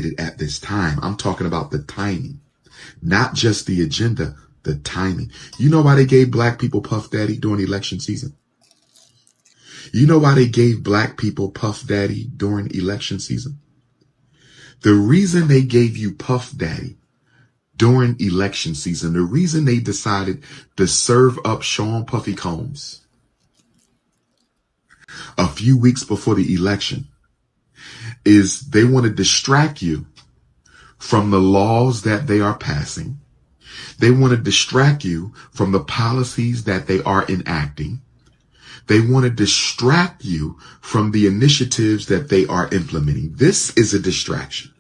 did it at this time. I'm talking about the timing, not just the agenda, the timing. You know why they gave black people Puff Daddy during election season? You know why they gave black people Puff Daddy during election season? The reason they gave you Puff Daddy during election season, the reason they decided to serve up Sean Puffy Combs a few weeks before the election is they want to distract you from the laws that they are passing. They want to distract you from the policies that they are enacting. They want to distract you from the initiatives that they are implementing. This is a distraction.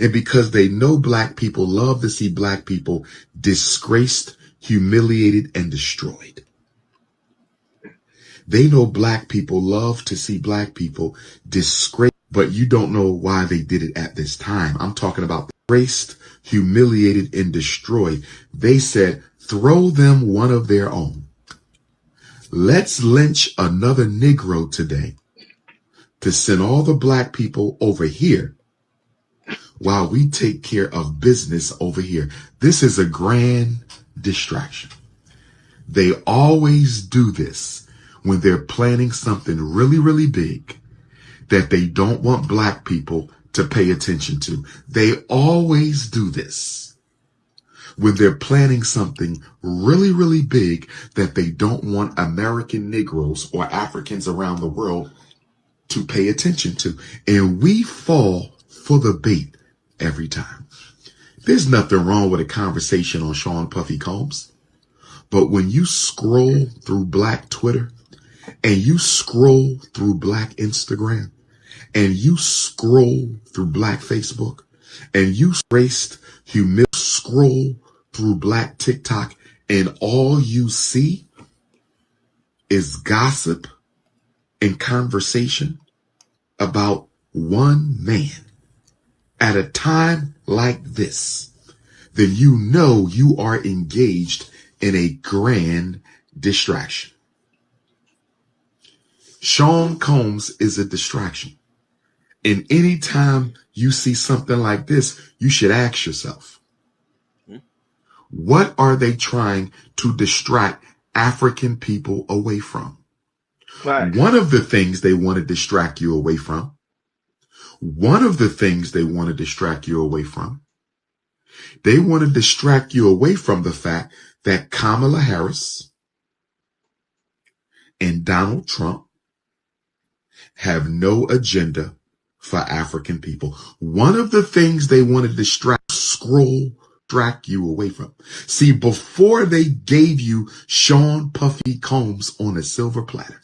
And because they know black people love to see black people disgraced, humiliated, and destroyed. They know black people love to see black people disgraced, but you don't know why they did it at this time. I'm talking about disgraced, humiliated, and destroyed. They said, throw them one of their own. Let's lynch another Negro today to send all the black people over here while we take care of business over here. This is a grand distraction. They always do this when they're planning something really, really big that they don't want black people to pay attention to. They always do this when they're planning something really, really big that they don't want American Negroes or Africans around the world to pay attention to. And we fall for the bait every time. There's nothing wrong with a conversation on Sean Puffy Combs. But when you scroll through black Twitter and you scroll through black Instagram and you scroll through black Facebook and you scroll through black TikTok and all you see is gossip and conversation about one man at a time like this, then you know you are engaged in a grand distraction. Sean Combs is a distraction. And anytime you see something like this, you should ask yourself, what are they trying to distract African people away from? Right. One of the things they want to distract you away from, they want to distract you away from the fact that Kamala Harris and Donald Trump have no agenda for African people. One of the things they want to distract you away from. See, before they gave you Sean Puffy Combs on a silver platter,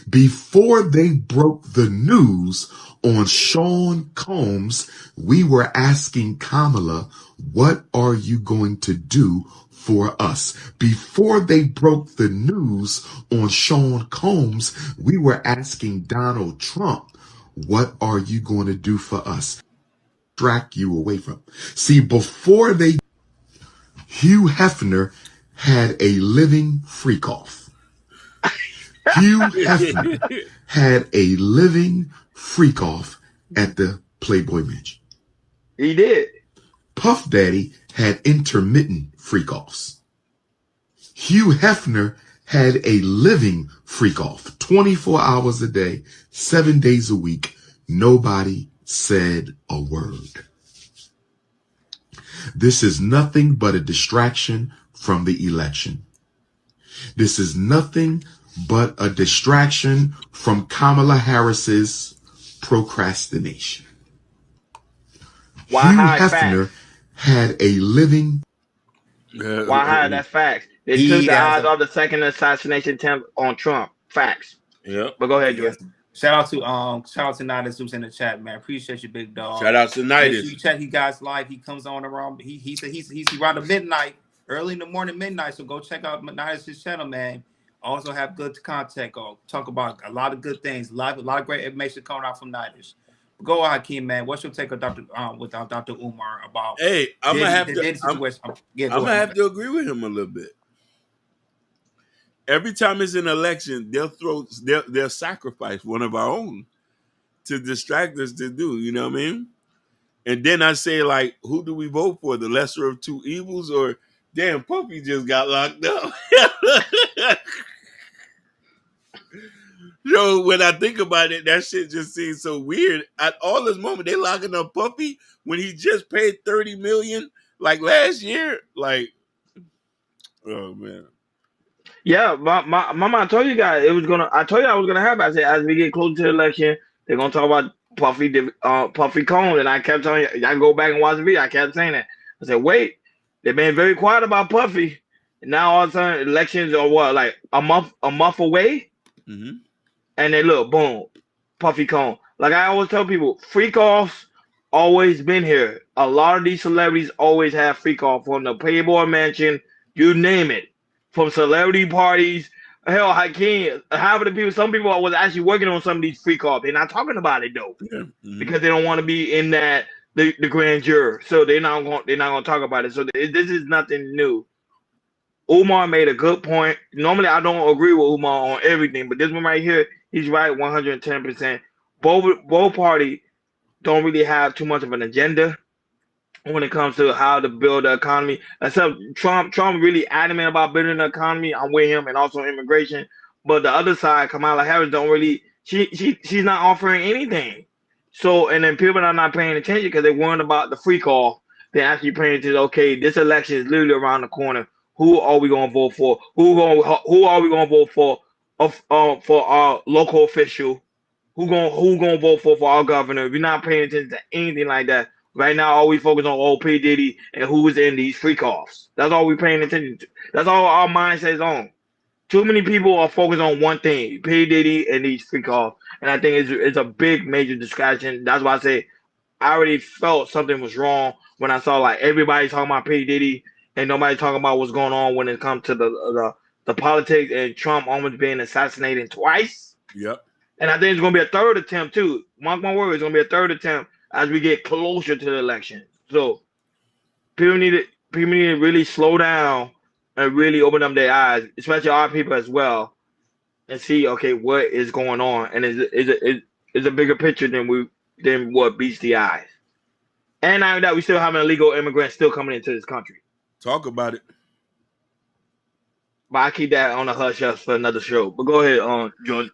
before they broke the news on Sean Combs, we were asking Kamala, what are you going to do for us? Before they broke the news on Sean Combs, we were asking Donald Trump, what are you going to do for us? Distract you away from. See, before Hugh Hefner had a living freak off. Hugh Hefner had a living freak off at the Playboy Mansion. He did. Puff Daddy had intermittent freak offs. Hugh Hefner had a living freak off, 24 hours a day, 7 days a week. Nobody said a word. This is nothing but a distraction from the election. This is nothing but a distraction from Kamala Harris's procrastination. Hugh Hefner had a living. Why hide? That's facts. They took the odds of the second assassination attempt on Trump. Facts. Yeah. But go ahead, Joe. Shout out to Nidus who's in the chat, man. Appreciate you, big dog. Shout out to Nidus. You check he guys live. He comes on around. He's around the midnight, early in the morning, midnight. So go check out Nidus' channel, man. Also have good content. Talk about a lot of good things. A lot of great information coming out from Nidus. Go on, Hakeem, man. What's your take on Dr. Umar about? Hey, I'm gonna have to agree with him a little bit. Every time it's an election, they'll sacrifice one of our own to distract us to do. You know what I mean? And then I say, like, who do we vote for? The lesser of two evils, or damn, Puffy just got locked up. Yo, when I think about it, that shit just seems so weird. At all this moment, they locking up Puffy when he just paid $30 million like last year. Like, oh man. Yeah, my mama told you guys it was gonna. I told you I was gonna happen. I said as we get closer to the election, they're gonna talk about Puffy Cone, and I kept telling you. I go back and watch the video. I kept saying that. I said, wait, they've been very quiet about Puffy. And now all of a sudden, elections are what, like a month away, Mm-hmm. and then look, boom, Puffy Cone. Like I always tell people, freak offs always been here. A lot of these celebrities always have freak off from the Playboy Mansion, you name it. From celebrity parties. Hell, I can't. Half of the people, some people was actually working on some of these freak offs. They're not talking about it though, because they don't want to be in that the grand juror. So they're not gonna talk about it. So this is nothing new. Umar made a good point. Normally, I don't agree with Umar on everything, but this one right here, he's right 110%. Both parties don't really have too much of an agenda when it comes to how to build the economy. Except Trump really adamant about building the economy. I'm with him, and also immigration. But the other side, Kamala Harris, don't really. She's not offering anything. So, and then people are not paying attention because they're worried about the freak off. They're actually paying attention. Okay, this election is literally around the corner. Who are we going to vote for? Who are we going to vote for our local official? Who gonna vote for our governor? If you're not paying attention to anything like that, right now all we focus on old P. Diddy and who's in these freak offs. That's all we're paying attention to. That's all our mindset is on. Too many people are focused on one thing, P. Diddy and these freak offs. And I think it's a big major distraction. That's why I say I already felt something was wrong when I saw like everybody talking about P. Diddy and nobody talking about what's going on when it comes to the politics and Trump almost being assassinated twice. Yep. And I think it's going to be a third attempt too. Mark my words, it's going to be a third attempt as we get closer to the election. So people need to really slow down and really open up their eyes, especially our people as well, and see okay what is going on, and is a bigger picture than what beats the eyes. And now that we still have an illegal immigrant still coming into this country. Talk about it. But I keep that on the hush hush for another show. But go ahead, Jordan.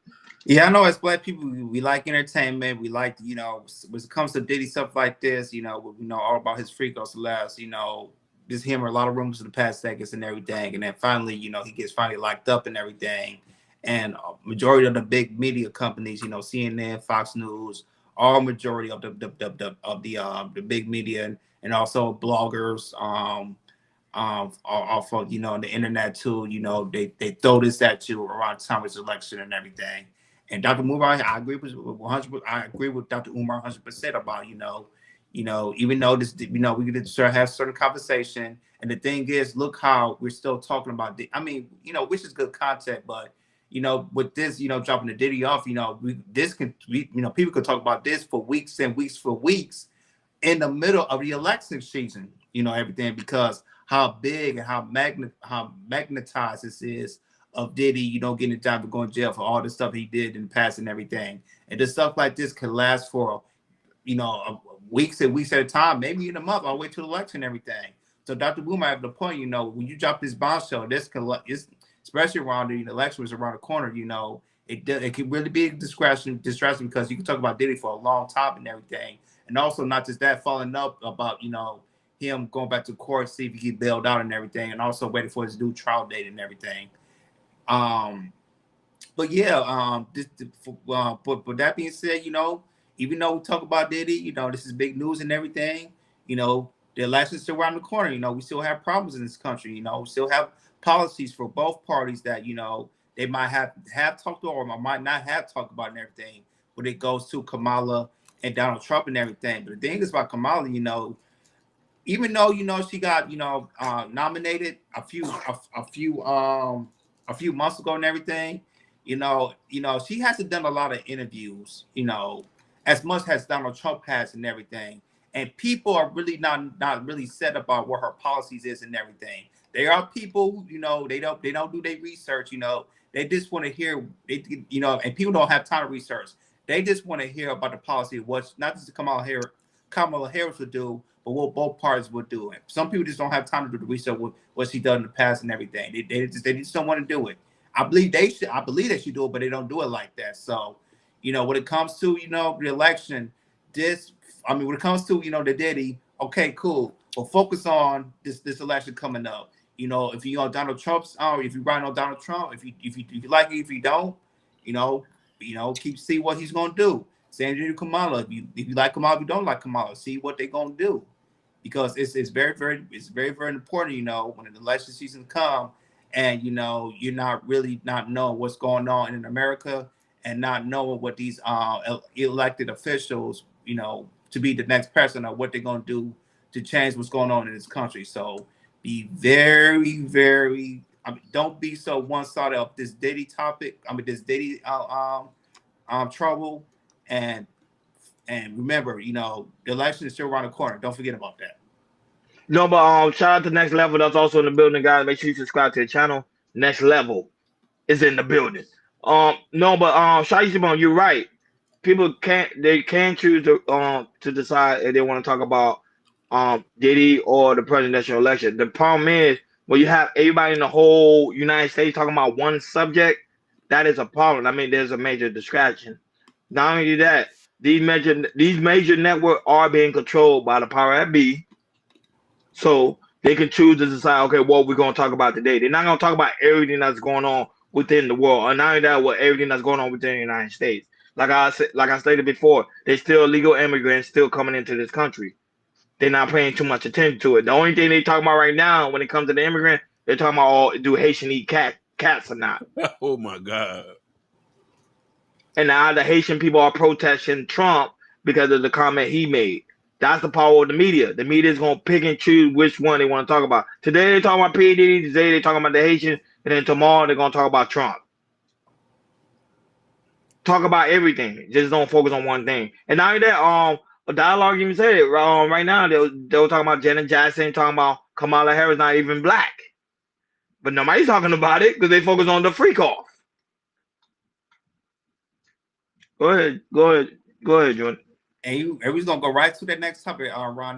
Yeah, I know as Black people, we like entertainment. We like, when it comes to Diddy stuff like this, we know all about his freak offs last, just him or a lot of rumors in the past seconds and everything. And then finally, he gets finally locked up and everything. And majority of the big media companies, CNN, Fox News, all majority of the big media and also bloggers, off of the internet too. They throw this at you around the time of his election and everything. And Dr. Umar, I agree with 100%. I agree with Dr. Umar 100% about even though this we could sort of have certain conversation. And the thing is, look how we're still talking about. Which is good content, but with this, dropping the Diddy off, people could talk about this for weeks and weeks for weeks in the middle of the election season. Everything because how big and how magnetized this is of Diddy, getting a job and going to jail for all the stuff he did in the past and everything. And the stuff like this can last for, weeks and weeks at a time, maybe in a month, all the way to the election and everything. So Dr. Boomer, at the point, when you drop this bombshell, this can, especially around the election was around the corner, it can really be a distraction because you can talk about Diddy for a long time and everything. And also not just that, following up about, him going back to court, see if he get bailed out and everything, and also waiting for his new trial date and everything. But yeah, but that being said, even though we talk about Diddy, this is big news and everything, the election's still around the corner. We still have problems in this country. We still have policies for both parties that, they might have talked to or might not have talked about and everything, when it goes to Kamala and Donald Trump and everything. But the thing is about Kamala, even though, she got, nominated a few months ago and everything, she hasn't done a lot of interviews, as much as Donald Trump has and everything. And people are really not really set about what her policies is and everything. There are people, they don't do their research, they just want to hear, and people don't have time to research. They just want to hear about the policy of what's not just Kamala Kamala Harris would do, but what both parties would do. And some people just don't have time to do the research with what she done in the past and everything. They just don't want to do it. I believe they should do it, but they don't do it like that. So, when it comes to, the election, when it comes to, the Diddy, okay, cool. But focus on this election coming up. If you're on Donald Trump's, if you ride on Donald Trump, if you like it, if you don't, keep see what he's gonna do. Same to Kamala. If you like Kamala, if you don't like Kamala, see what they're gonna do, because it's very very important. When the election season come, and you're not knowing what's going on in America, and not knowing what these elected officials, to be the next president, or what they're gonna do to change what's going on in this country. So be very, very. Don't be so one-sided of this Diddy topic. This Diddy trouble, and remember, the election is still around the corner. Don't forget about that. No, but shout out to Next Level. That's also in the building, guys. Make sure you subscribe to the channel. Next Level is in the building. No, but Shai Simone, you're right. People can choose to decide if they want to talk about Diddy or the presidential election. The problem is when you have everybody in the whole United States talking about one subject, that is a problem. I mean, there's a major distraction. Not only that, these major networks are being controlled by the power that be, so they can choose to decide, okay, what we're going to talk about today. They're not going to talk about everything that's going on within the world, or not only that, what everything that's going on within the United States. Like I stated before, there's still illegal immigrants still coming into this country. They're not paying too much attention to it. The only thing they talking about right now when it comes to the immigrant, they're talking about, do Haitian eat cats or not? Oh my God. And now the Haitian people are protesting Trump because of the comment he made. That's the power of the media. The media is going to pick and choose which one they want to talk about. Today they're talking about P. Diddy, today they're talking about the Haitian, and then tomorrow they're going to talk about Trump. Talk about everything. Just don't focus on one thing. And not only that, a dialogue even said it. Right now they were talking about Janet Jackson, talking about Kamala Harris not even black. But nobody's talking about it because they focus on the freak off. Go ahead, Jordan. And we're gonna go right to that next topic, Ron.